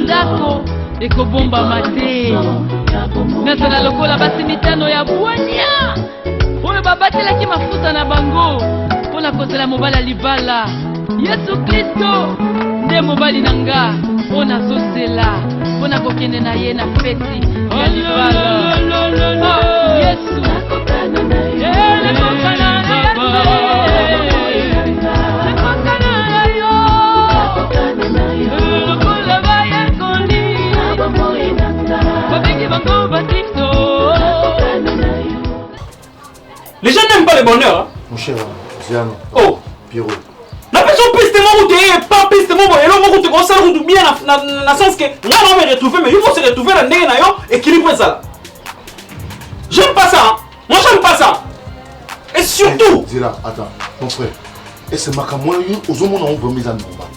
ndako ekobombama te. Nazala lokola basi mitano ya bwania oyo babatelaki mafuta na bango mpona kozela mobali ya libala. Yesu Kristo nde mobali na nga mpo nazozela mpona kokende na ye na feti ya libala. Yesu les gens n'aiment pas le bonheur. Hein? Mon cher, Ziano. Oh, Pierrot. La personne piste mon route et pas piste mon bon. Et là, mon route, on s'en route bien dans le sens que là, on va me retrouver, mais il faut se retrouver dans le équilibre ça. J'aime pas ça. Hein? Moi, j'aime pas ça. Et surtout. Zila, attends, mon frère. Et c'est ma camouflage, aux hommes, on va mettre en normal.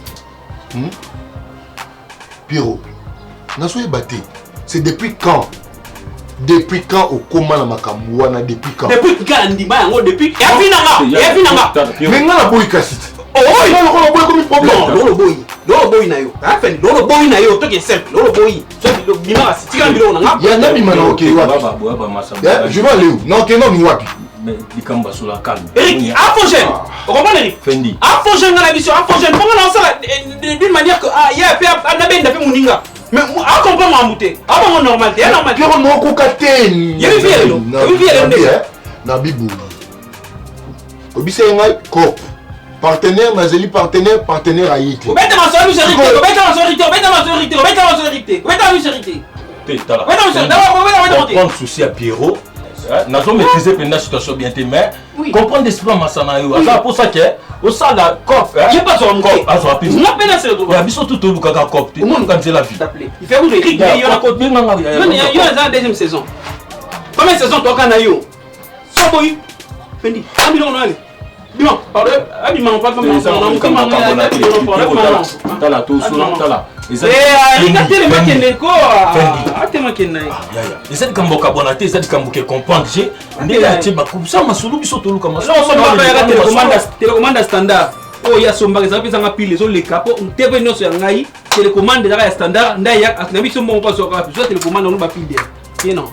Pierrot, Nassoué Baté, c'est depuis quand? Depuis quand au coma na makamwana depuis quand? Depuis quand ndima yango depuis et afinanga. Mais nga la boy kasit. Oh, la boy comme problème. Lolo boy na yo. Afin lolo boy na yo to ke simple. Lolo boy. So bima si tika bilo na nga. Ya na bima na OK wapi? Baba masa. Je vais aller où? Non, OK non ni wapi? Mais dikamba sur la calme. Eric, Afogène. Tu comprends Eric? Fendi. Afogène dans la mission, Afogène. Comment on ça d'une manière que ah il y a un peu muninga. Mais à comprendre ma moutée, à mon normalité, à normalité. Pierrot non kokateni. Il y a une vie na bibu. Obise ngai ko partenaire mazeli partenaire ayiti. Obeta majorité. Prendre souci à Pierrot. Nous avons maîtrisé la situation bien mais comprendre l'esprit Massana. C'est pour ça que au sein de la COP, il n'y a pas de COP. Il n'y a pas de COP. Il y a il fait où Eric? Il y a une deuxième saison. Combien de saisons tu as eu? Soboy. Fendi. Dis-moi, dis-moi, pas comme ça. C'est comme Bokabonaté, c'est comme comprendre. Télécommande standard. Oh, il y a son bagage, ça a pile les autres les capots. On télécommande sur un aïe. Télécommande déjà standard. D'ailleurs, à la mission, on passe sur la télécommande, on va piler. Et non.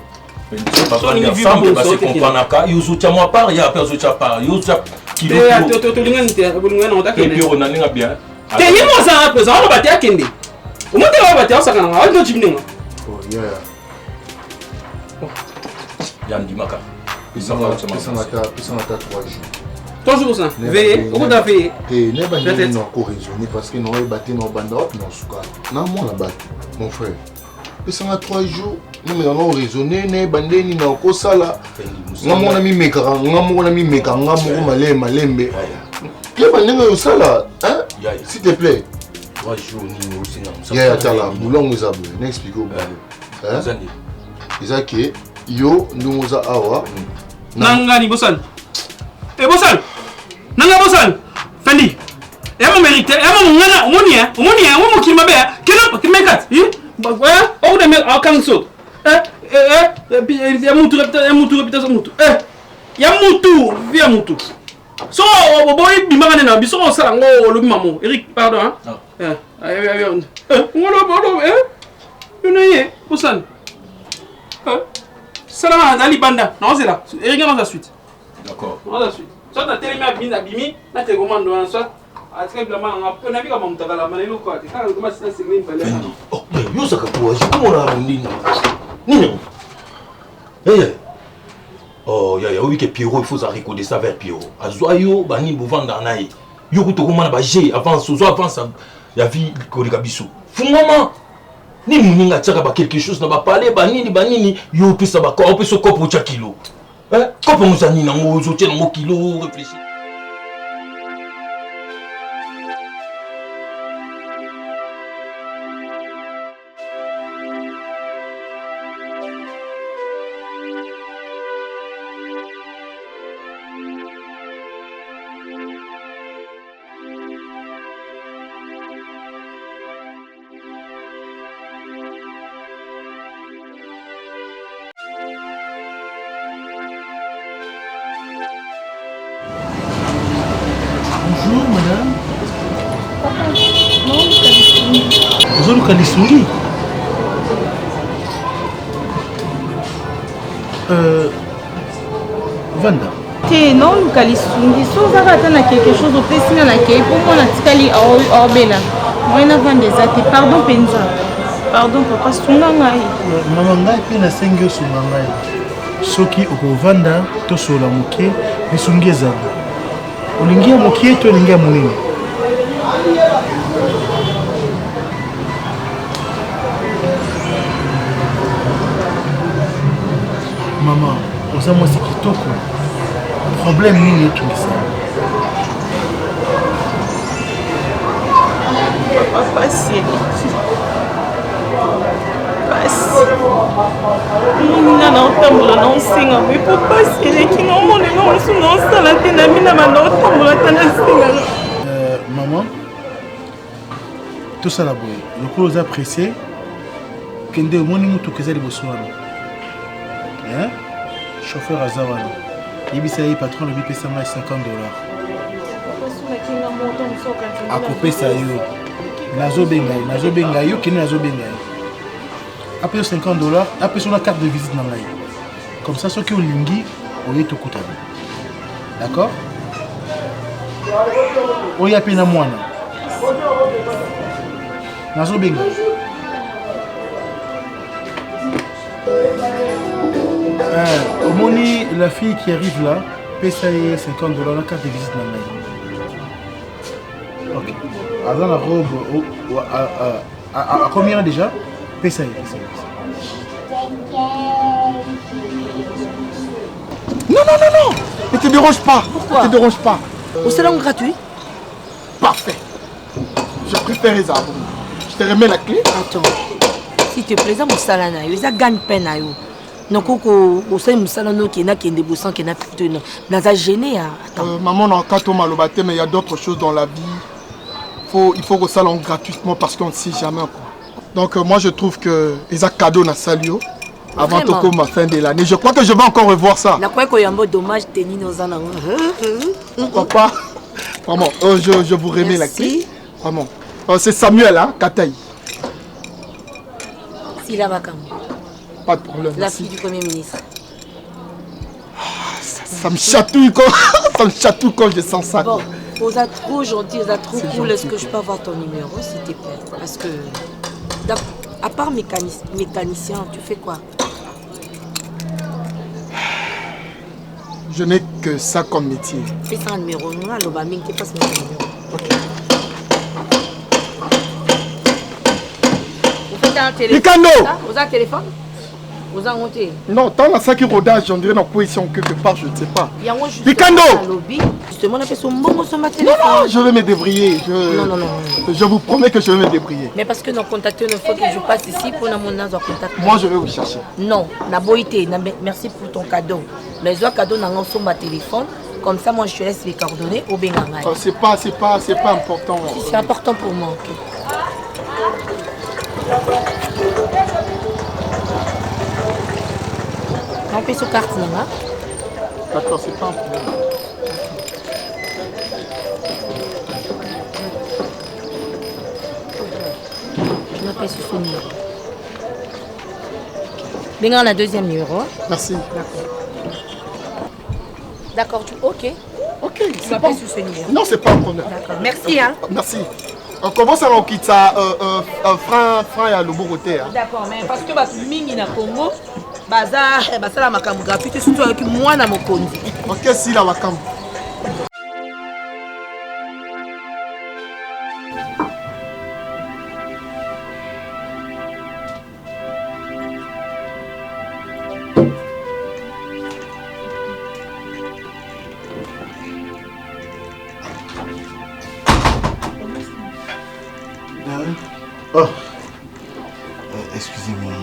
Mon frère. Et ça a 3 jours, nous allons raisonner, nous bandeni na okosala. Ngamo na mi meka, ngamo na mi meka, ngamo malembe. Ke bandeni osala, hein? S'il te plaît. 3 jours ni aussi non. Ya tala, boulongo zabu, n'explique au hein? Izaki, yo ndungoza awa. Nangani bosan. Bosan. Nanga bosan. Fendi. Ema mérite, ema ngana, omonia, omo kimabe, kena kimekat. Oh, de mettre en canso. Yamutu. Viens Moutou. So, boy, bimane na biso sala ngo lo maman. Eric, pardon hein. Ngolo Yonaye, Bosan. Salam Ali Banda. Non, c'est là. Eric dans la suite. D'accord. Dans la suite. Soit na téléma bimi, na te commande dans soit. Oh, mais Yosaka pour je comprends nini. Oh, oui que Pierrot il faut ça reconnaître ça vers Pierrot. Azoyo bani bovanda naï. Yo ko to komana ba G avant ça ya vie ko likabiso. Fungoma ni muninga tsaka ba quelque chose na ba parler banini yo pesa ba ko pesa ko pour kilo. Ko pour musani na ngo zo tena ngo kilo réfléchir. Bonjour madame. Papa, non, Vous avez le calissouri. Vanda. Te non lukalisungi so zaka ta na quelque chose opesinga na kei pour moi natikali obela moi na vanda eza te pardon penza pardon papa sunga ngai Mama ngai pe nasengi osunga ngai soki okovanda tosola moke lisungi ezali olingi ya mokie to olingi ya monene mama oza mwasi kitoko problème nini etungisa pasi moninga na otambola na osenga me po pasi eleki na omonenga mosu na osala te na mina banda otambola ta na senganga mama tosala boye lokolo oza pressé kende omoni motuka eza liboso wana chauffeur aza wana yebisa ye patron lobi pesa ngai $50 akopesa yo nazobenga yo kende nazobenga yo apesa $50 apesa na carte de visite na ngai comme ça soki olingi oye tokutana d'accord oya pe na mwana nazobenga omoni la fille qui arrive là pesa ye $50 na carte de visite na ngai ok aza na robe à combien déjà pesa ye Non, ne te dérange pas. Pourquoi? Ne te dérange pas. Au salon gratuit? Parfait. Je préfère les arbres. Je te remets la clé. Attends. S'il te plaît, ça mon salana, ça gagne peine à yo. Non, coco, au sein du salon qui n'a qu'un déboussant qui n'a plus de nom. Dans un gêné, attends. Maman, on a quand on m'a lobaté, mais il y a d'autres choses dans la vie. Il faut au salon gratuitement parce qu'on ne sait jamais quoi. Donc moi je trouve que les cadeaux na salio. Avant ma fin de l'année. Je crois que je vais encore revoir ça. La quoi qu'il y a un mot dommage tenir nos années. Papa, vraiment, je vous remets la clé. Vraiment. C'est Samuel, hein, Kataï. Si la vacam. Pas de problème. La fille du Premier ministre. Ça me chatouille quand, ça me chatouille quand je sens ça. Bon, vous êtes trop gentil, vous êtes trop cool. Est-ce que je peux avoir ton numéro, s'il te plaît? Parce que, à part mécanicien, tu fais quoi? Je n'ai que ça comme métier. Fais ça un numéro. Non, le baming, tu passes mon numéro. Ok. Vous faites un téléphone? Mikando! Vous avez un téléphone? Vous avez monté? Non, dans la sac rodage, on dirait dans position quelque part, je ne sais pas. Mikando! Justement, on a fait son bon sur ma téléphone. Non, je vais me débrouiller. Non. Je vous promets que je vais me débrouiller. Mais parce que nous contactons une fois que je passe ici pour mon nom de contact. Moi, je vais vous chercher. Non, la beauté, merci pour ton cadeau. Mais je cadeau dans sur ma téléphone. Comme ça, moi, je te laisse les coordonnées au Bengamay. C'est pas important. C'est important pour moi. Okay. On paye sur carte, non? D'accord, c'est pas un problème. Je m'appelle sur ce numéro. Bien, on a deuxième numéro. Merci. D'accord, ok. Ok, tu m'appelles sur ce numéro. Non, c'est pas un problème. D'accord, merci. Hein. Merci. On commence à quitter ça, franc et à l'oboroté. D'accord, mais parce que bah, mingi na Congo, baza, la makambu gratuite, surtout avec moi na mokonzi. Ok, si la makambu. Oh, excusez-moi.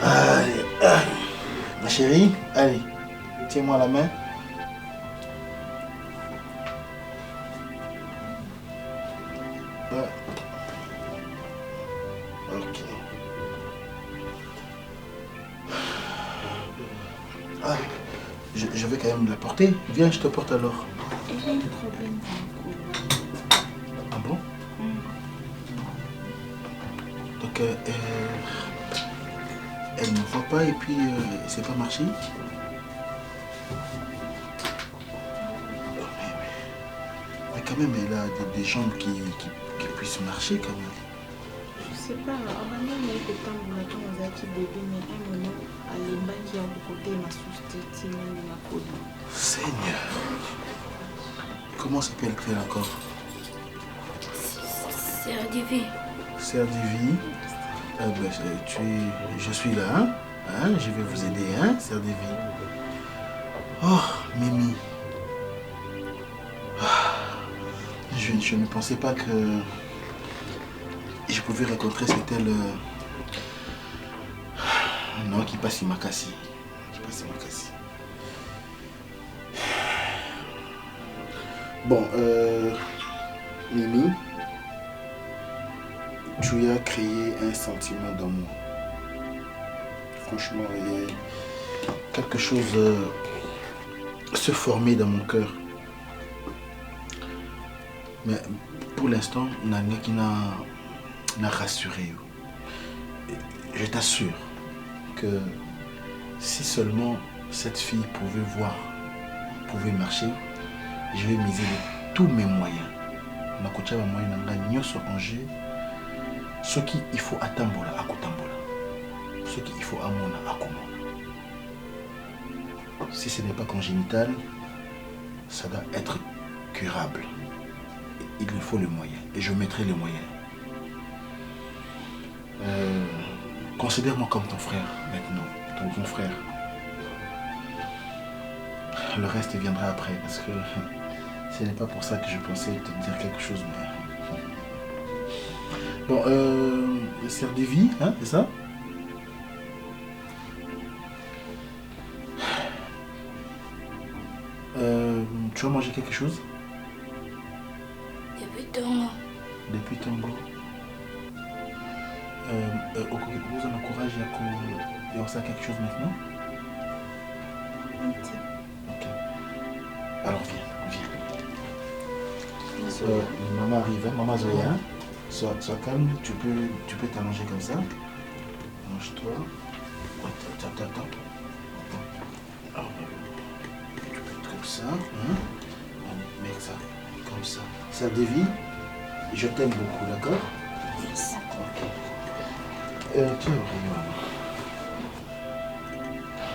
Allez, ma chérie, allez, tiens-moi la main. Ok. Ah, je vais quand même la porter. Viens, je te porte alors. J'ai un problème. Ah bon? Donc, elle ne voit pas et puis c'est pas marché. Mais quand même, elle a des jambes qui puissent marcher quand même. Je sais pas, avant même que tant on a qui bébé, mais un moment, à l'emba qui a côté ma souscription de ma colle. Seigneur, comment s'appelle-t-elle encore? Sœur Divine. Sœur Divine, je suis là, hein? Hein? Je vais vous aider, hein, Sœur Divine. Oh, Mimi. Je ne pensais pas que je pouvais rencontrer cette elle. Non, qui passe Imakasi. Bon, Mimi, tu as créé un sentiment d'amour. Franchement, il y a quelque chose se former dans mon cœur. Mais pour l'instant, Nanga qui n'a rassuré. Je t'assure que si seulement cette fille pouvait marcher, je vais miser de tous mes moyens. Je vais moyen sur Angers. Ce qu'il faut attendre à Kotambola. Ce qu'il faut à Mona à Komona. Si ce n'est pas congénital, ça doit être curable. Il lui faut le moyen et je mettrai les moyens. Considère-moi comme ton frère maintenant, ton frère. Le reste viendra après parce que ce n'est pas pour ça que je pensais te dire quelque chose. Mais... Bon, Sœur Davy, hein, c'est ça? Tu as mangé quelque chose? Depuis Tango. Vous en encouragez à faire quelque chose maintenant? Ok. Alors viens. Maman arrive, hein? Maman Zoé, hein? Sois calme, tu peux t'allonger comme ça. Allonge-toi. Attends. Tu peux être comme ça. Hein? Allez, mets ça. Comme ça. Sœur Davy, je t'aime beaucoup, d'accord? Merci. Ok. Tiens,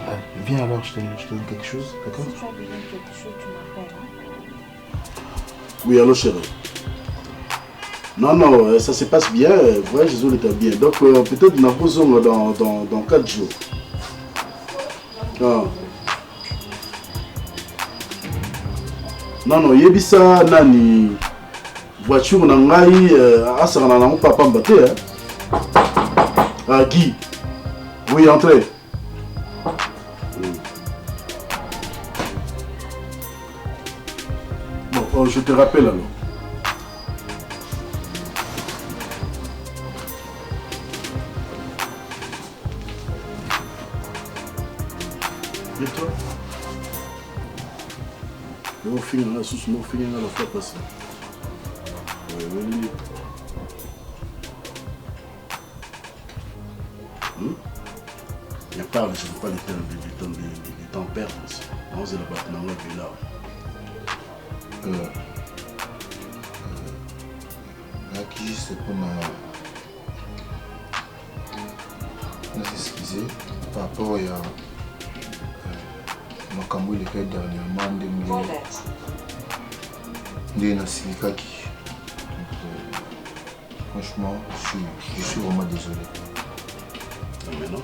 maman. Viens alors, je te donne quelque chose, d'accord? Si tu as besoin de quelque chose, tu m'appelles. Hein? Oui, allô chérie. Non, ça se passe bien, ouais, Jésus était bien. Donc peut-être nous posons dans 4 jours. Ah. Non, yebisa nani voiture na ngai asana na papa mbaté hein. Ah Guy. Oui, entrez. Bon, je te rappelle alors. Et toi? Mon film, là, sous mon film, là, la fois passée. Oui. Il n'y a pas, je ne veux pas les temps perdre. On se la bat dans la vie là. Qui c'est pour s'excuser par rapport à makambo il fait dernièrement de Nasilikaki. Franchement, je suis vraiment désolé. Mais non.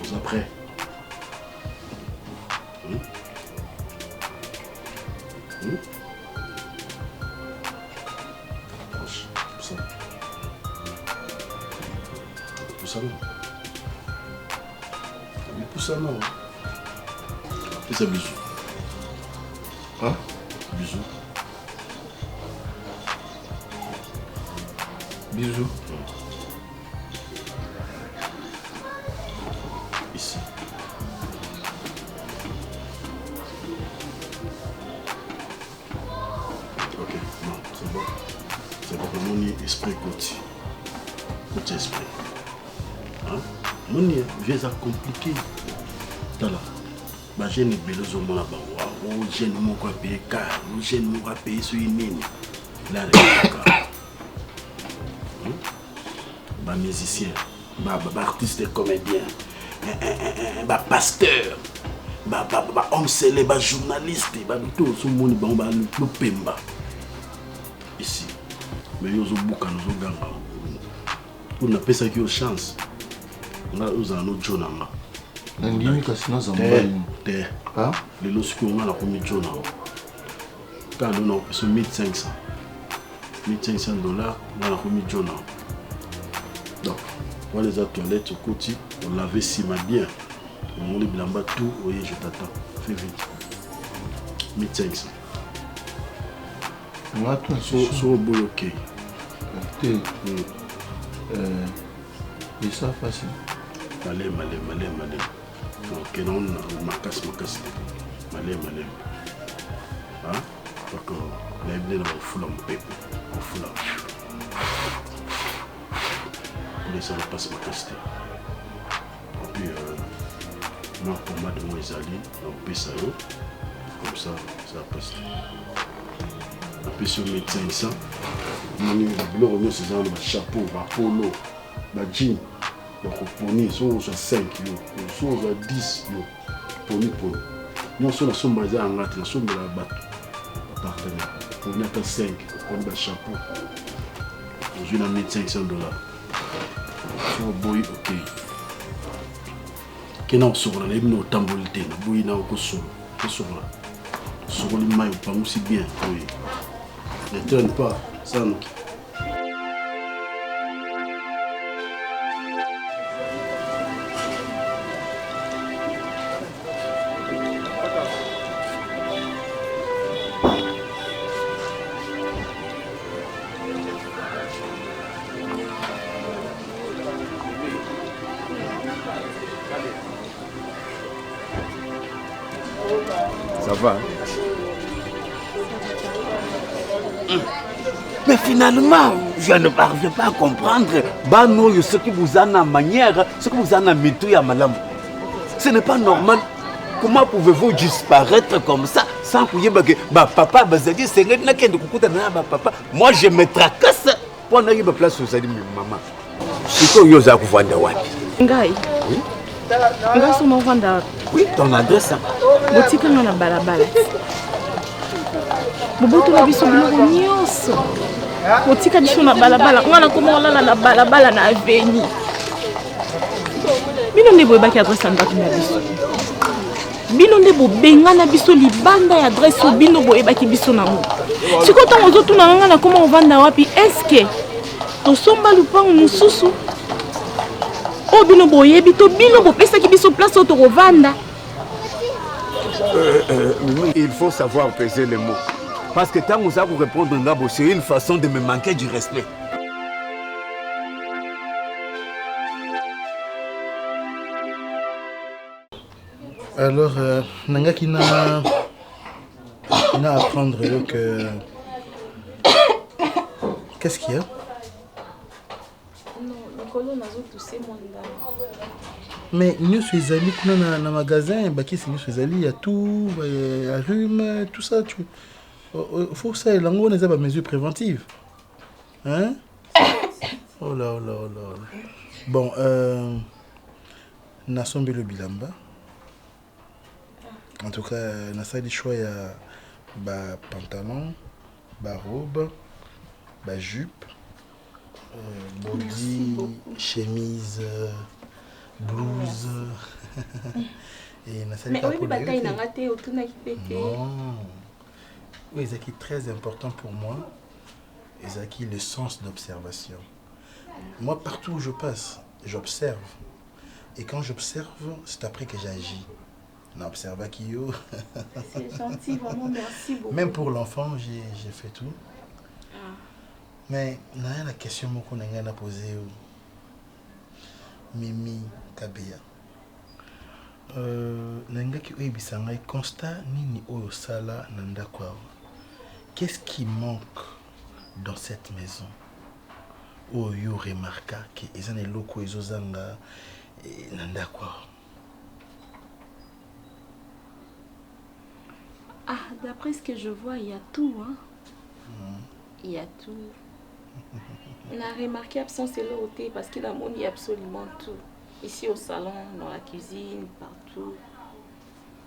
Vous après. Ça non. Fais ça bisous. Hein? Bisous. Bisous. Ici. Ok, non, c'est bon. C'est bon, mon esprit côté. Côté esprit. Hein? Mon vie ça compliqué. Tala. Bah j'ai une belle zone là bas. Waouh, j'ai une mon quoi payer car, j'ai une mon quoi payer sur une ligne. Là les bah musicien, bah artiste comédien, bah pasteur, bah homme célèbre, bah journaliste, bah tout ce monde bah le pemba. Ici. Mais ils ont beaucoup de gens. On a ça qui a chance. On a un autre jour. On a un autre les lorsque on a la première jour. Quand on a 1500. $1500, on a la première jour. Donc, on les a toilettes au côté, on lavait si bien. On les blamba tout, oui, je t'attends. Fais vite. 1500. On a tout sur le boulot, ok. Et ça facile. Malé. Ok, non, ma casse. Malé. Hein? Parce que les gens font un peu. Pour les gens passent ma casse. Et puis, moi, pour moi, de moi, ils allaient, on paye ça, comme ça passe. Et puis, sur 1500, on a ces gens, un chapeau, un polo, un jean. Donc, poni, on a 5 on a 10 poni. Nous sommes basés en Angleterre, nous sommes dans la bateau. On a 5, on a un chapeau. On a $1500. So boy, ok. Kena osoko na lebi no tamboli te na boy na okosolo. Osoko. Soko li mai pas aussi bien. Oui. Ne traîne pas ça non. Ça va. Mais finalement, je ne parviens pas à comprendre. Bano, ce que vous avez en manière, ce que vous avez en méthode à madame. Ce n'est pas normal. Comment pouvez-vous disparaître comme ça sans que papa, moi je me tracasse pour aller à la place où vous allez maman. C'est quoi vous avez vendu wapi? Ngai. Oui. Ngai sont mon vendeur. Oui, ton adresse. Boutique na balabala. Boboto la biso biloko nyonso. Boutique biso na balabala. Ngana koma olala na balabala na aveni. Bino nde boyebaki adresse na ndako na biso. Bino nde bobengana biso libanda ya adresse bino boyebaki biso nango. Siko ntango ozotuna nganga na koma ovanda wapi eske tosomba lupango mosusu o bino boyebi to bino bopesaki biso place oyo tokovanda. Il faut savoir peser les mots. Parce que tant que vous avez répondre, c'est une façon de me manquer du respect. Alors, Nanga qui n'a à apprendre que... Qu'est-ce qu'il y a? Non, Nicolas n'a pas toussé mon dame. Mais nous sommes allés dans un magasin, il y a tout, il y a rhume, tout ça. Il faut que ça ait des mesures préventives. Hein? Oh là. Bon, nous sommes le bilamba. En tout cas, nous avons des choix, il y a pantalon, robe, jupe, body, chemise, blouse. Et mais oui, bataille n'a raté au tout n'a qui non. Oui, c'est très important pour moi. Et c'est le sens d'observation. Moi, partout où je passe, j'observe. Et quand j'observe, c'est après que j'agis. N'observe qui yo. C'est gentil, vraiment, merci beaucoup. Même pour l'enfant, j'ai fait tout. Ah. Mais la question qu'on a posée, Mimi Kabea. Nanga ki oyebi sanga constat nini oyo sala nanda kwao. qu'est-ce qui manque dans cette maison? Oh, yo remarque que ils ont les locaux, ils ont nanda quoi. Ah, d'après ce que je vois, il y a tout, hein. Il y a tout. On a remarqué absence et l'autre parce qu'il y a absolument tout. Ici au salon, dans la cuisine, partout.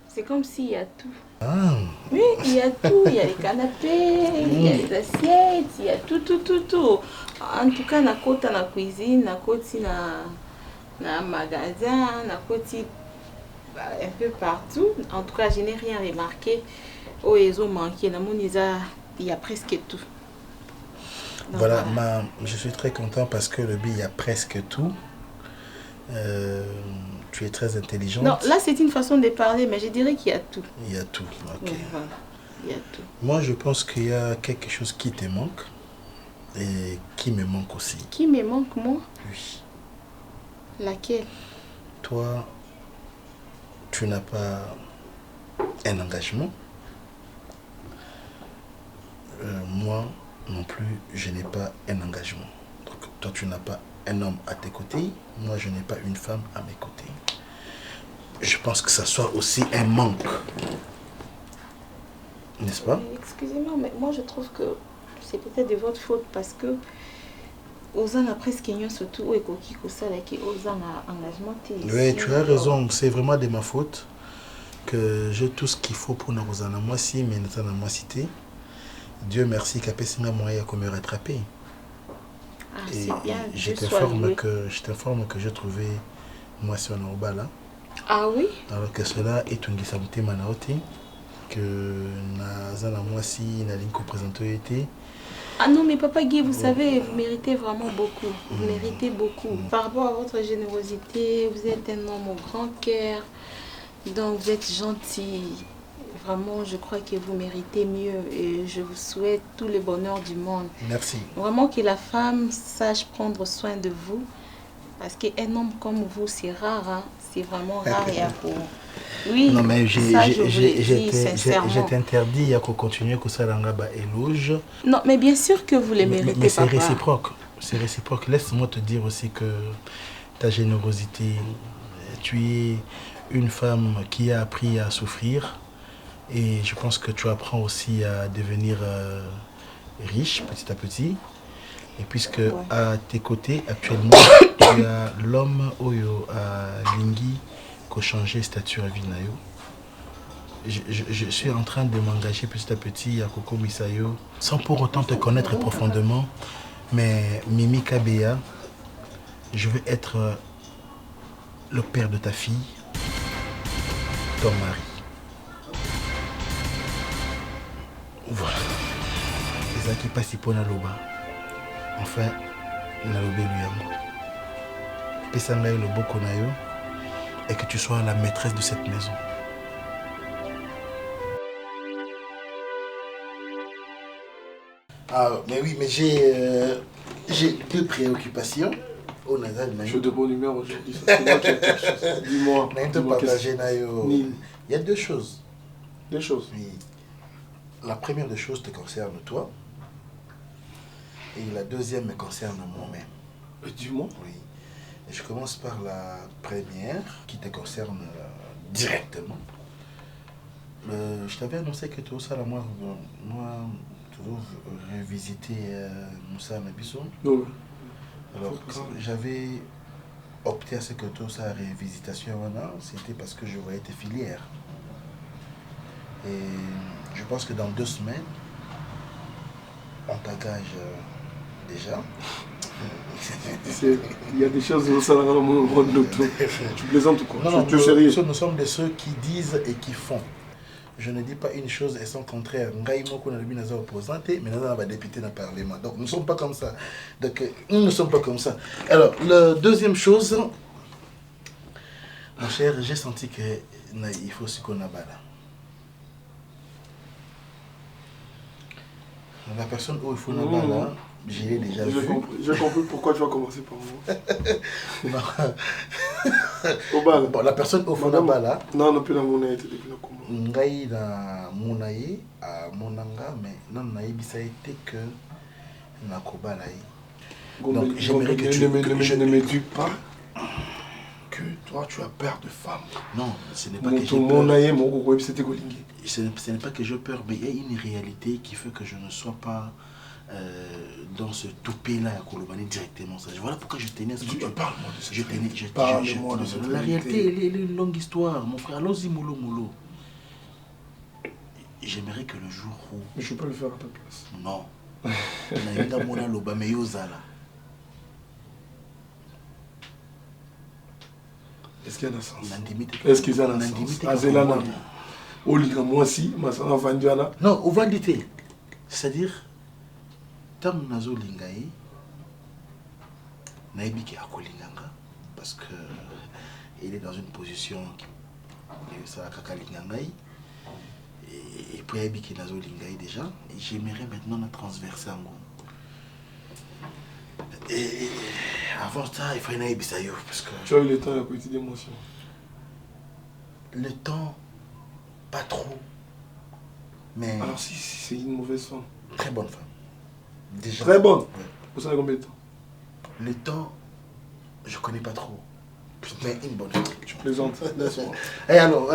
C'est comme s'il y a tout. Ah. Oui, il y a tout. Il y a les canapés, il y a les assiettes, il y a tout. En tout cas, dans la cuisine, dans le magasin, un peu partout. En tout cas, je n'ai rien remarqué. Oh, ils ont manqué. Il y a presque tout. Donc, voilà, je suis très content parce que le il y a presque tout. Tu es très intelligente. Non, là c'est une façon de parler, mais je dirais qu'il y a tout. Il y a tout, ok. Donc, voilà. Il y a tout. Moi, je pense qu'il y a quelque chose qui te manque et qui me manque aussi. Qui me manque, moi? Oui. Laquelle? Toi, tu n'as pas un engagement. Moi non plus, je n'ai pas un engagement. Donc, toi, tu n'as pas un homme à tes côtés. Moi, je n'ai pas une femme à mes côtés. Je pense que ça soit aussi un manque. N'est-ce pas? Excusez-moi, mais moi je trouve que c'est peut-être de votre faute parce que Ozan a presque surtout et Koki Kosalaki Ozan a engagement. Oui, tu as raison. C'est vraiment de ma faute que j'ai tout ce qu'il faut pour nous Ozan. Moi, si, mais nous avons moi cité. Dieu merci qu'à Pessinga moyen comme me rattraper. Ah, c'est bien. Je t'informe que j'ai trouvé moi sur un là. Ah oui? Alors que cela est une disabilité manaoti que Nazana moi si na ligne présenté été. Ah non mais Papa Guy, vous savez, vous méritez vraiment beaucoup. Vous méritez beaucoup. Par rapport à votre générosité, vous êtes un homme au grand cœur. Donc vous êtes gentil. Vraiment, je crois que vous méritez mieux et je vous souhaite tout le bonheur du monde. Merci. Vraiment que la femme sache prendre soin de vous. Parce qu'un homme comme vous, c'est rare. Hein? C'est vraiment rare. Oui, non, mais je t'interdis à continuer que ça éloge. Non, mais bien sûr que vous les méritez, mais c'est papa. réciproque. C'est réciproque. Laisse-moi te dire aussi que ta générosité, tu es une femme qui a appris à souffrir. Et je pense que tu apprends aussi à devenir riche petit à petit. Et puisque à tes côtés, actuellement, tu as l'homme Oyo à Lingi qui a changé statut à Vinayo. Je suis en train de m'engager petit à petit à Koko Misayo, sans pour autant te connaître profondément. Mais Mimi Kabea, je veux être le père de ta fille, ton mari. Voilà. Les gens qui passent pour Naloba. Enfin, Naloba lui yango. Pesanga le beau konayo et que tu sois la maîtresse de cette maison. Ah, mais oui, mais j'ai deux préoccupations. Je suis de bonne humeur aujourd'hui. Dis-moi. Il y a deux choses. Deux choses? Oui. La première des choses te concerne toi. Et la deuxième me concerne moi-même. Dis-moi. Oui. Et je commence par la première qui te concerne directement. Je t'avais annoncé que tout ça, moi, tu veux revisiter Moussa Nabiso. Oui. Alors, j'avais opté à ce que tout ça, révisitation, c'était parce que je voyais tes filières. Et je pense que dans 2 semaines, on t'engage déjà. Il y a des choses au salon dans mon monde docteur. Tu plaisantes ou quoi? Non, nous sommes de ceux qui disent et qui font. Je ne dis pas une chose et son contraire. Nous opposanté, mais nous avons député dans le Parlement. Donc nous ne sommes pas comme ça. Donc nous ne sommes pas comme ça. Alors, la deuxième chose, mon cher, j'ai senti qu'il faut ce qu'on a là. La personne où il faut là, je l'ai déjà vu. J'ai compris pourquoi tu vas commencer par moi. Bon, la personne au fond là. Non, non, plus dans mon été depuis le comment. Ngai na monaye à monanga, mais non, naïbisa été que na kobalaye. Donc, j'aimerais que tu ne me dis pas que toi tu as peur de femme. Non, ce n'est pas que j'ai peur. Ce n'est pas que j'ai peur, mais il y a une réalité qui fait que je ne sois pas dans ce toupet-là à Kolobani directement. Voilà pourquoi je tenais à ce que tu parles. La réalité, elle est une longue histoire, mon frère. Allons-y, mollo, mollo. J'aimerais que le jour où... Mais je peux le faire à ta place. Non. Est-ce qu'il y a un sens? Est-ce qu'il y a un sens? Azélana. Oliga moi aussi, ma soeur Vandiana. Non, au Vandité. C'est-à-dire, tant que nazo lingaye, naïbi qui a kolinganga, parce que il est dans une position qui ça a kakalingangaï. Et puis naïbi qui nazo lingaye déjà. Et j'aimerais maintenant la transverser en gros. Et avant ça, il faut une naïbi ça yo parce que. Tu as eu le temps à côté d'émotion. Le temps, pas trop. Mais. Alors si c'est une mauvaise femme. Très bonne femme. Déjà. Très bonne. Ouais. Vous savez combien de temps? Le temps, je connais pas trop. Mais une bonne femme. Tu plaisantes. Laisse-moi. Et alors,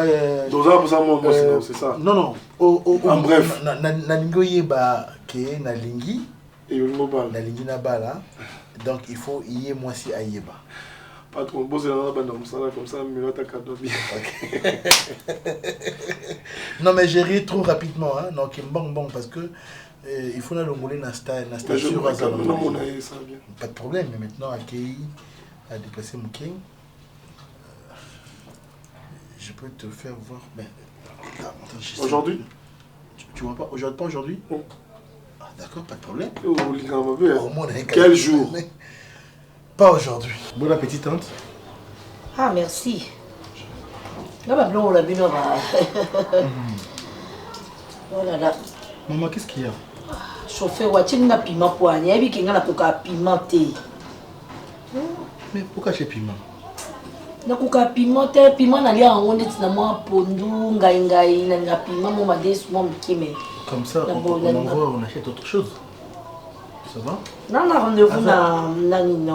pour ça, moi c'est ça. Non, non. En bref. Nalingoye ba ke nalingi. Et au mobile. Nalingi na bala. Donc il faut y moi si ayeba. Pas trop beau, c'est la bande comme ça, mais là t'as cadeau bien. Non, mais j'ai ri trop rapidement, hein. Donc bon, parce que il faut la longoler dans la sur pas de problème, mais maintenant à Kei à déplacer mon king. Je peux te faire voir. Mais aujourd'hui? Tu vois pas aujourd'hui? Pas aujourd'hui? Ah, d'accord, pas de problème. Quel jour? Pas aujourd'hui. Bon appétit, tante. Ah, merci. Là, on l'a bu, voilà là. Maman, qu'est-ce qu'il y a? Chauffeur, tu as un piment pour un yébi qui a un pimenté. Mais pourquoi j'ai piment? Na kuka pimenté, piment na lia on est na moi pondu, ngai na piment mon madès mon kime. Comme ça, on achète autre chose. Ça va? Non, on a rendez-vous dans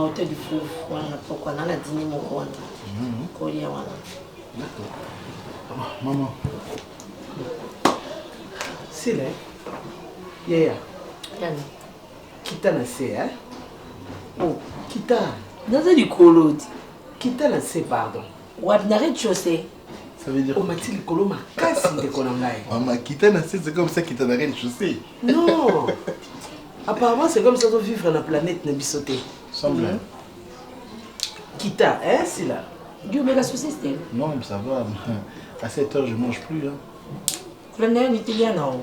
l'hôtel du Fleuve. Voilà, pourquoi on a dîner mon coin. D'accord. Maman. C'est là. Yaya. Kita na se, hein? Oh, kita. Dans du colo. Kita na se, pardon. Ou à n'arrête chaussée. Ça veut dire. Oh, Mathilde Colo ma casse de Konangai. Maman, kita na se, c'est comme ça kita n'arrête chaussée. Non. Apparemment, c'est comme ça qu'on vit sur la planète Nabisoté. Semble. Kita, hein, c'est là. Dieu me la saucisse, non, ça va. À 7 heures, je mange plus. Hein. Flâneur italien, non.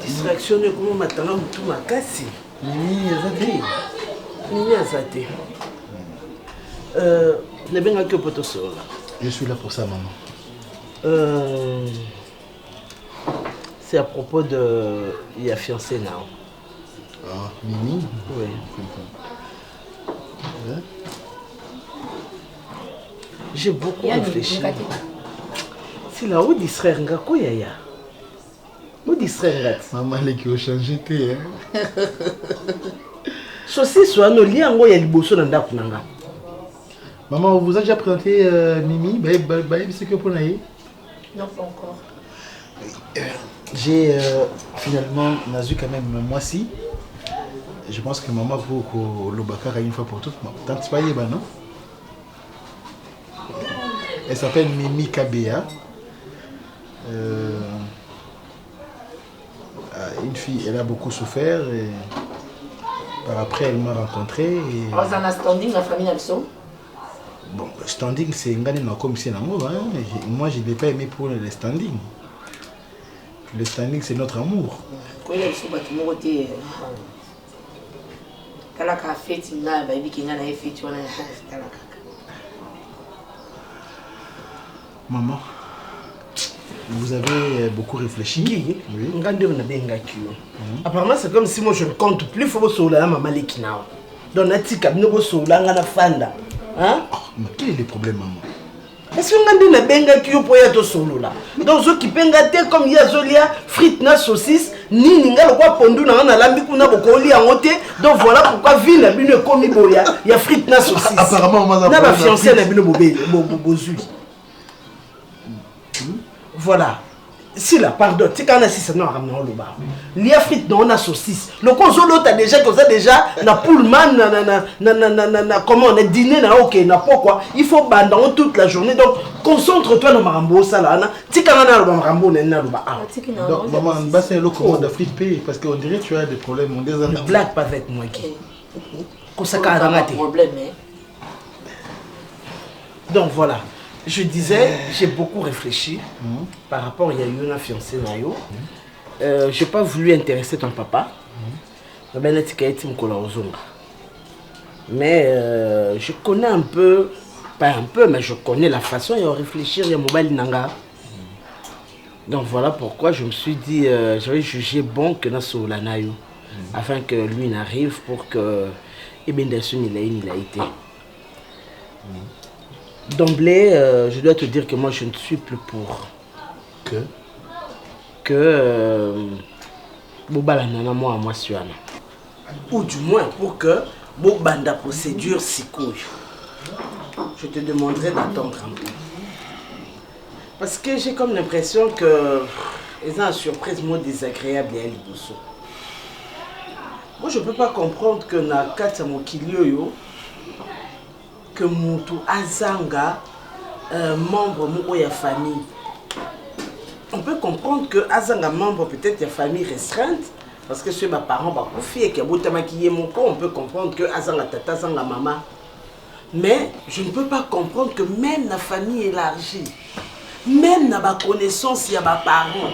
Distraction, comment maintenant tout m'a cassé. Mimi, Azate. Mimi, Azate. Ne venga que pour te sauver. Je suis là pour ça, maman. C'est à propos de la fiancée, non? Ah, Mimi? Oui. Ouais. J'ai beaucoup réfléchi. C'est là où distraire nga ko yaya. Où distraire nga. Maman, les qui ont changé, hein. Ceci soit nos liens ngo ya liboso na ndako nanga. Maman, on vous a déjà présenté Mimi, c'est que pour naïe? Non, pas encore. J'ai finalement nazu quand même moi si. Je pense que maman pour le Bakar une fois pour toutes. Tant que c'est pas yéba, non? Elle s'appelle Mimi Kabea. Une fille, elle a beaucoup souffert et par après elle m'a rencontré. Et... Vous en avez standing la famille Nabso? Bon, standing c'est un comme si moi je ne l'ai pas aimé pour le standing. Le standing c'est notre amour. Quand il y a des côté, Kalaka fait une baby qui n'a pas fait tu vois Maman, vous avez beaucoup réfléchi. Oui. Apparemment, c'est comme si moi je ne compte plus. Il faut que maman les kinao. Donc natika bino ko solanga na fanda. Hein? Mais quel est le problème, maman? Est-ce que vous avez benga qui pour être solo là? Donc ceux qui pengate comme il y a zolia frites na saucisse ni ninga le quoi pondu na lambi kuna bokoli en ôté. Donc voilà pourquoi ville bino komi boya, il y a frites na saucisse. Apparemment on na ba fiancé na bino bozui. Voilà. Si là, pardon, tu sais quand on a 6 ans, on le bar. Il y a frites, non, on a saucisse. Le console, t'as déjà comme ça, déjà, na pullman, comment on a dîné, na ok, na pourquoi. Il faut bandant toute la journée. Donc, concentre-toi dans Marambo, ça là. Tu sais quand on a le Marambo, on a le bar. Donc, maman, bah, c'est le commande de frites parce qu'on dirait que tu as des problèmes. On ne blague pas avec moi, qui. Comme ça, quand on a des problèmes. Donc, voilà. Je disais, j'ai beaucoup réfléchi par rapport à une fiancée Nayo. Je n'ai pas voulu intéresser ton papa. Mais je connais un peu, pas un peu, mais je connais la façon de réfléchir à Mobile Nanga. Donc voilà pourquoi je me suis dit, j'avais jugé bon que Nasso la Nayo, afin que lui n'arrive pour que Ibn Dassoun il a été. D'emblée, je dois te dire que moi je ne suis plus pour que Bobala nana moi suana. Ou du moins pour que Bobanda procédure si couille. Je te demanderai d'attendre un peu. Parce que j'ai comme l'impression que ils ont une surprise moins désagréable à Liboso. Moi je ne peux pas comprendre que na kata mokilio yo que Moutou Azanga, membre de la famille. On peut comprendre que Azanga, membre peut-être de la famille restreinte, parce que ceux mes parents, on peut comprendre que Azanga tata, Azanga maman. Mais je ne peux pas comprendre que même la famille élargie, même dans la connaissance, il y a des parents.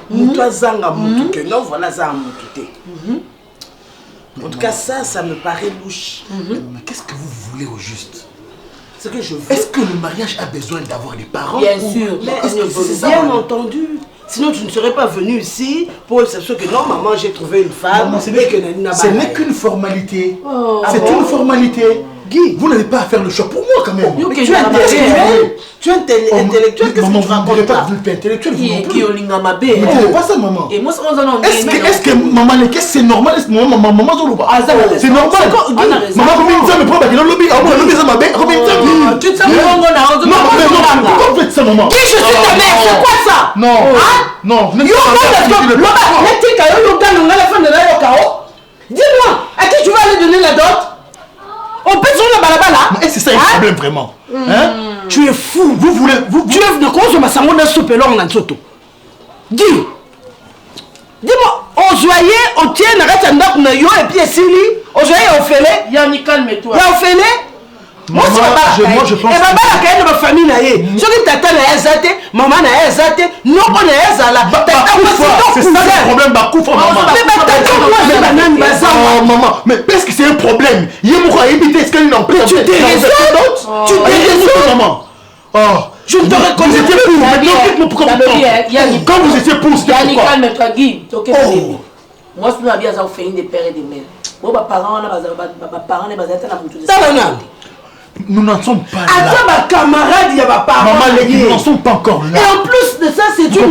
Moutou Azanga, Moutou que non, voilà Azanga Moutou. En tout cas, ça me paraît louche. Mais qu'est-ce que vous voulez au juste? Ce que je veux. Est-ce que le mariage a besoin d'avoir des parents? Bien sûr. Bien entendu. Sinon, tu ne serais pas venu ici pour dire que non, maman, j'ai trouvé une femme. Ce n'est qu'une formalité. C'est une formalité. Guy, vous n'avez pas à faire le choix pour moi quand même. Mais tu es intellectuel. Tu es intellectuel. Qu'est-ce que tu racontes pas? Vous n'êtes pas intellectuel. Qui Mais tu pas ça, maman. Et moi, est-ce que maman, c'est normal? Est-ce que maman, c'est normal? Maman, combien de temps me prend dans le lobby? Combien de temps? Tu te sens non, pourquoi vous faites ça, maman? Qui je suis ta mère? C'est quoi ça? Non. Non. Dis-moi, à qui tu vas aller donner la dot? On peut sur la balabala. Est-ce que c'est un problème vraiment? Tu es fou. Vous voulez. Tu es de quoi je me sens dans ce pelon dans Soto. Dis-moi, on joyait, on tient, on arrête un doc, on et puis Sili, on joyait, on fait les. Yannick, calme-toi. On fait les. Moi, je pense. Et maman, la caille de ma famille, je dis tata na ezate, maman na ezate, non on est ezala. C'est ça le problème, Bakoufa, maman. Maman, mais est-ce que c'est un problème? Il y a beaucoup à éviter, est-ce qu'elle n'en peut pas? Tu t'es raison. Tu t'es raison, maman. Je ne te reconnais plus. Quand vous étiez pour, c'était Yannick, calme-toi, Guy. Moi, je suis bien à faire des pères et des mères. Moi, mes parents, nous n'en sommes pas là. Attends, ma camarade, il y a ma parole. Maman, nous n'en sommes pas encore là. Et en plus de ça, c'est une fille.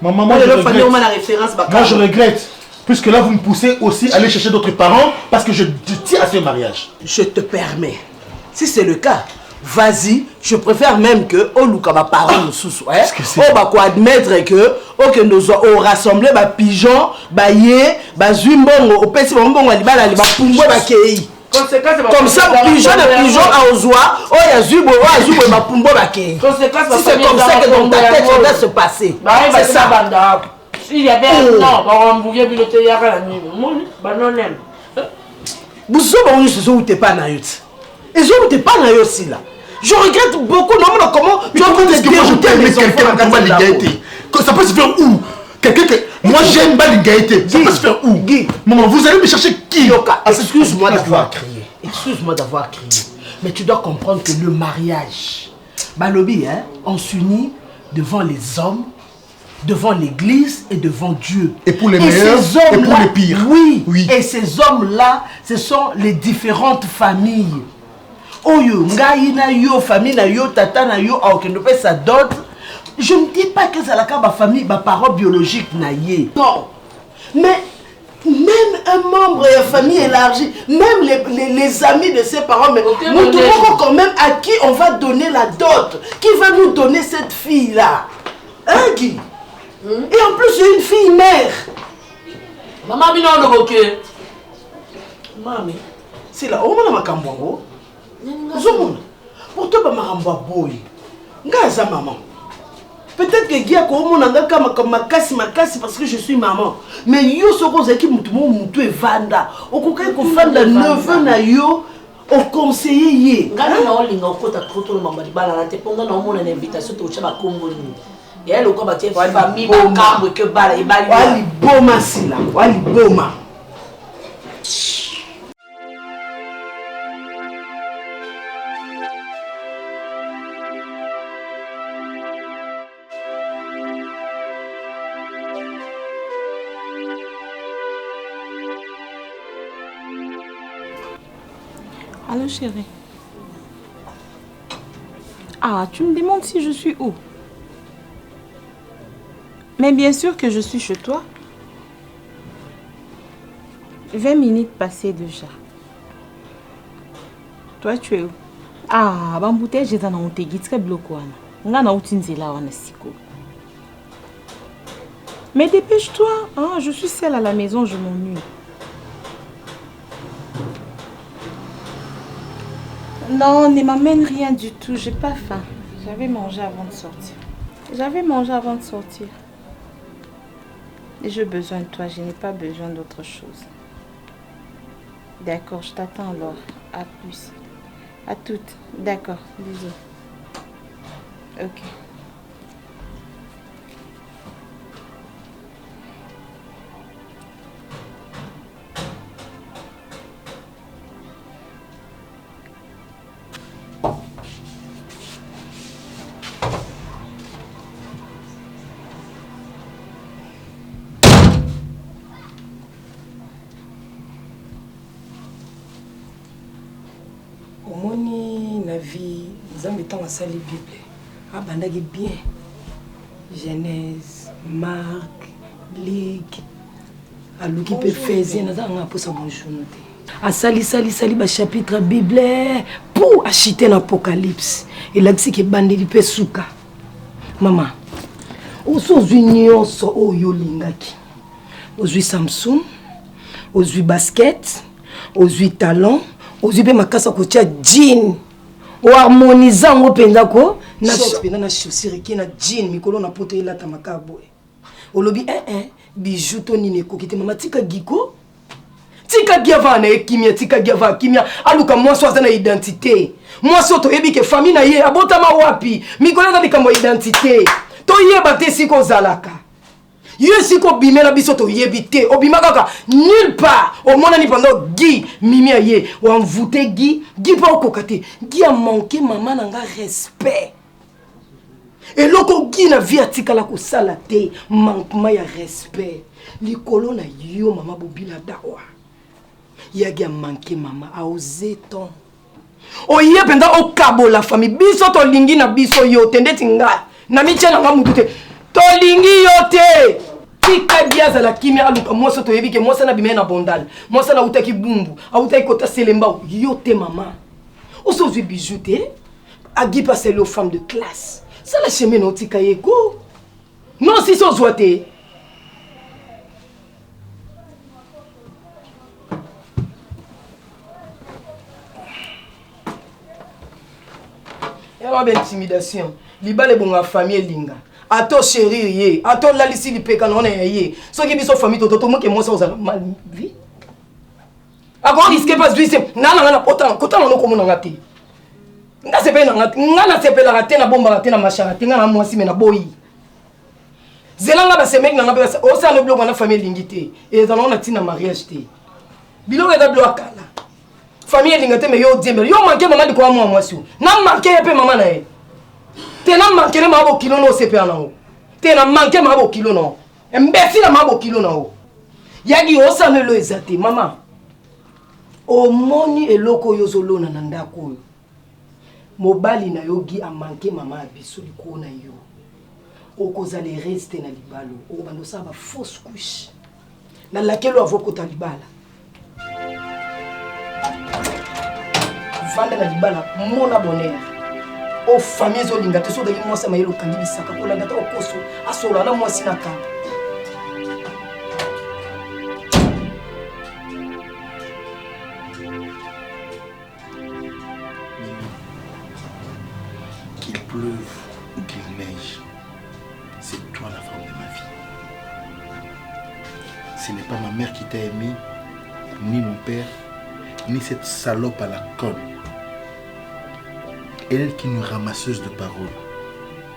Maman, moi je regrette. Puisque là, vous me poussez aussi à aller chercher d'autres parents parce que je tiens à ce mariage. Je te permets. Si c'est le cas, vas-y. Je préfère même que Oluka ma parole nous sous. On va quoi admettre que nous avons rassemblé les pigeons, les yé, les zumbongo, les petits bonbons, les balles, les pumbo, les kei. Comme ça, pigeon et pigeon à Ozoa, oh ya zubo, oh ya zubo, les pumbo, les kei. Si c'est comme ça que dans ta tête ça doit se passer. C'est ça. Il y avait non, on pouvait piloter la nuit. Non. Vous savez ce où t'es pas naïf. Et je n'étais pas naïf aussi là. Je regrette beaucoup. Non, comment tu as est-ce que moi je permets quelqu'un qui a l'égalité? Ça peut se faire où? Quelqu'un que moi j'aime pas l'égalité. Ça peut se faire où? Maman, vous allez me chercher qui? Excuse-moi d'avoir crié. Excuse-moi d'avoir crié. Mais tu dois comprendre que le mariage, Balobi, on s'unit devant les hommes devant l'église et devant Dieu. Et pour les meilleurs et pour les pires. Oui, oui. Et ces hommes-là, ce sont les différentes familles. Oyo, ngai na yo, famille na yo, tata na yo, aokendo pe sa dot. Je ne dis pas que c'est la cas de ma famille, ma parent biologique na ye. Non. Mais même un membre de la famille élargie, même les amis de ses parents, mais nous trouvons quand même à qui on va donner la dot. Qui va nous donner cette fille-là? Hein, Guy? Et en plus, j'ai une fille mère. Maman, bino no boke. Mami, c'est là, on m'a makambo. Zomona. Pour toi, makambo boy. Ngaza maman. Peut-être que Guy a comme ma casse parce que je suis maman. Mais yo soko zaki mutu mutu e vanda. Okoka ko fanda neveu na yo au conseiller ye. Ngana na olinga okota trop le mamba di bala na te ponga na omona na invitation to chaba Congo ni. Et elle ko ba tie famille ba kambo que bala e bali. Wali boma sila, wali boma. Allô chérie. Ah, tu me demandes si je suis où? Mais bien sûr que je suis chez toi. 20 minutes passées déjà. Toi, tu es où? Ah, bambouté, j'ai dans un tegui très bloqué. Nga na utinzela wana siko. Mais dépêche-toi, hein, je suis seule à la maison, je m'ennuie. Non, ne m'amène rien du tout, j'ai pas faim. J'avais mangé avant de sortir. Et j'ai besoin de toi, je n'ai pas besoin d'autre chose. D'accord, je t'attends alors. À plus. À toutes. D'accord, bisous. Ok. Omoni na vie, Nzambe tant à sali Bible. Ah bandaki bien. Genèse, Marc, Luc. Aluki pe faisait na nga pour sa bonjour. A sali ba chapitre Bible pour acheter l'Apocalypse. Et là c'est que bandeli pe suka. Maman. Ozwi nyonso oyo lingaki. Ozwi Samsung, ozwi basket, ozwi talon. Ozibe makasa kotia jean o harmoniser ngo penza ko na shopena na chaussure ki na jean mikolo na poto ilata makabo olobi bijou to nini ko kite mama tika giko tika giava na ekimia tika giava kimia aluka mwaso azana identité mwaso to yebi ke famille na ye abotama wapi mikolo na likambo identité to yeba te siko zalaka Yesi ko bimela biso to yebite obima kaka nulle part au monde ni pendant Guy mimi aye ou envoûté Guy pas au kokate Guy a manqué maman nanga respect et loko Guy na vie atikala ko salate manquement ya respect likolo na yo mama bobila dawa yagi a manqué maman a osé ton oye pendant au kabo la famille biso to lingi na biso yo tende tinga na mitia nanga mutute to lingi yo te tika diaza la kimia aluka moso to yebike mosa na bimena bondal mosa na utaki bumbu utaki kota selemba yo te maman oso zui bijou te agi passer aux femmes de classe ça la chemin no tika yeko non si so zoate ya ba intimidation libale bonga famille linga ato chéri ye ato lalisi lipeka na ye soki biso famille toto mo ke mo sa mal vie ako risque pas duise na pota kota no ko mona ngati nga sepe na ngati nga na sepe la raté na bomba raté na machara tinga na mwasi me na boyi zelanga ba semek na ngabe o sa no bloc na famille lingité et dans on a tina mariage té bilo eda bloc kala famille lingité me yo diembe yo manqué maman di ko mwasi na manqué pe maman na e tena manqué ma bo kilo no sepe na o te na manke mabo kilo non mbesi na mabo kilo non yagi osanelo ezate mama omoni eloko yozolona na ndako mobali na yogi a manke mama abiso likona yo okoza les restes na libalo okobando sa ba fausse couche na lakelo avokota libala vanda na libala mona bonheur o famille zolinga te so dali mwasa mayelo kandi bisaka kolanda ta okoso asola na mwasi na kamba qu'il pleuve ou qu'il neige, c'est toi la femme de ma vie. Ce n'est pas ma mère qui t'a aimé, ni mon père, ni cette salope à la conne. Elle qui est une ramasseuse de paroles.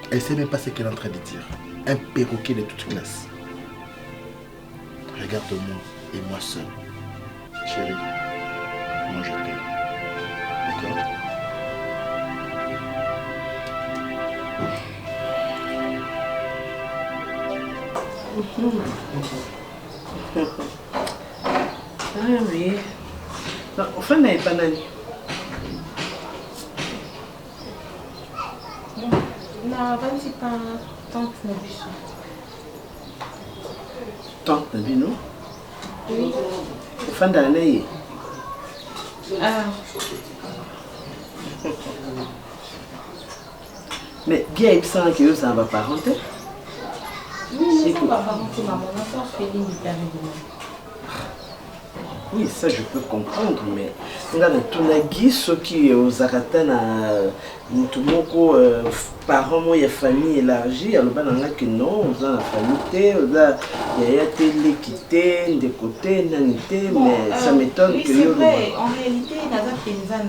Elle ne sait même pas ce qu'elle est en train de dire. Un perroquet de toute classe. Regarde-moi et moi seul. Chérie, moi je t'aime. D'accord? Ah oui. Enfin, n'est pas nani. Na vansi pa tante na biso. Tante na bino? Oui. Enfin, dans l'année. Ah. Mais bien, il semble que ça va parenté. Oui, ça va parenté, maman. On a pas fait l'imitaire de moi. Oui, ça je peux comprendre, mais regarde, tout le monde ceux qui aux aratana, tout le monde parents moi y a famille élargie, alors ben on a que non, on a la famille, on a y a télé quitté, de côté, nanité, mais ça m'étonne oui, que c'est vrai. En réalité, naza penza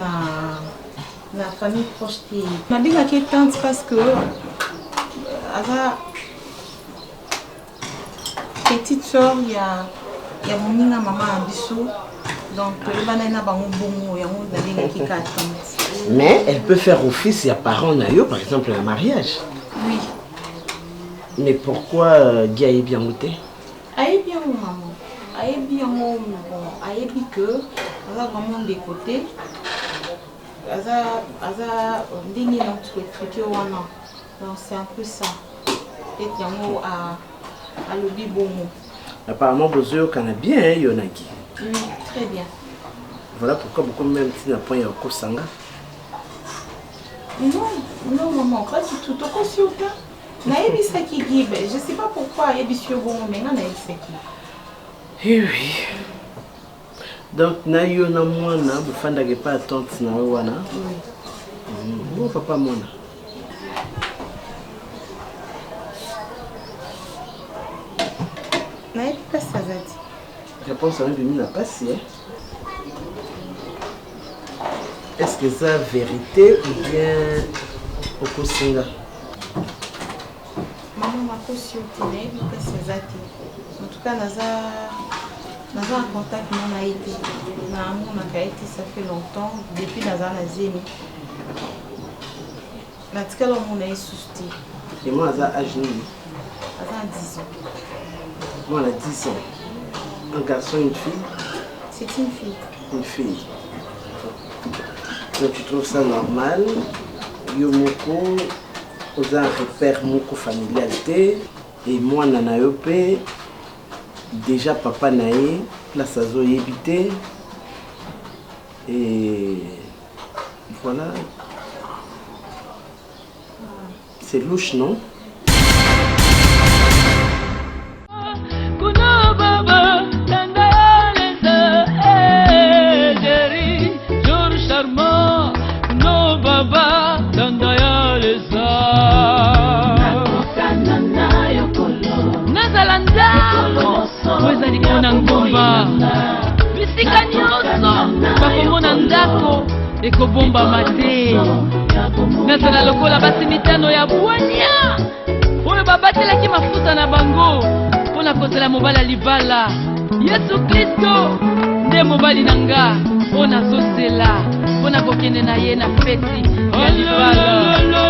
na famille proche qui ma bien qui tante parce que ava petite soeur il y a mon maman abisso donc le banana bango bongo ya mon d'aller qui tante. Mais elle peut faire office à parents nayo par exemple un mariage. Oui. Mais pourquoi Gaï bien goûté? Aïe bien maman. Aïe bien bon. Aïe bien que ça vraiment des côtés. Aza ndingi na tukufikia wana. Donc c'est un peu ça. Et yango à lobi bongo. Apparemment Bozo connaît bien Yonagi. Oui, très bien. Voilà pourquoi beaucoup même si n'a point au Kosanga. Non maman, pas du tout. Toko siota. Na ebisaki gibe. Je sais pas pourquoi ebisio bongo mais na ebisaki. Eh oui. Donc nayo na mwana bufanda ke pas tante na wana. Oui. Bon papa mwana. Na ebi pas ça zati. Réponse à lui n'a pas si. Est-ce que c'est vérité ou bien au Kosinga? Maman m'a conçu au télé, mais c'est zati. En tout cas, naza en contact mon Haïti. Na mon Haïti ça fait longtemps depuis naza na zemi. Na tikalo mon na sousti. Et moi naza âge ni? Naza 10 ans. Moi elle a 10 ans. Un garçon et une fille? C'est une fille. Une fille. Donc tu trouves ça normal? Yomoko, aux un repère moko familialité et moi nanayope déjà papa naé place à zo yébité et voilà. C'est louche, non? bisika nyonso bakomona ndako ekobombama te nazala lokola basi mitano ya bwania oyo babatelaki mafuta na bango mpo na kozela mobali ya libala yesu kristo nde mobali na nga mpo nazozela mpo na kokende na ye na feti ya libala.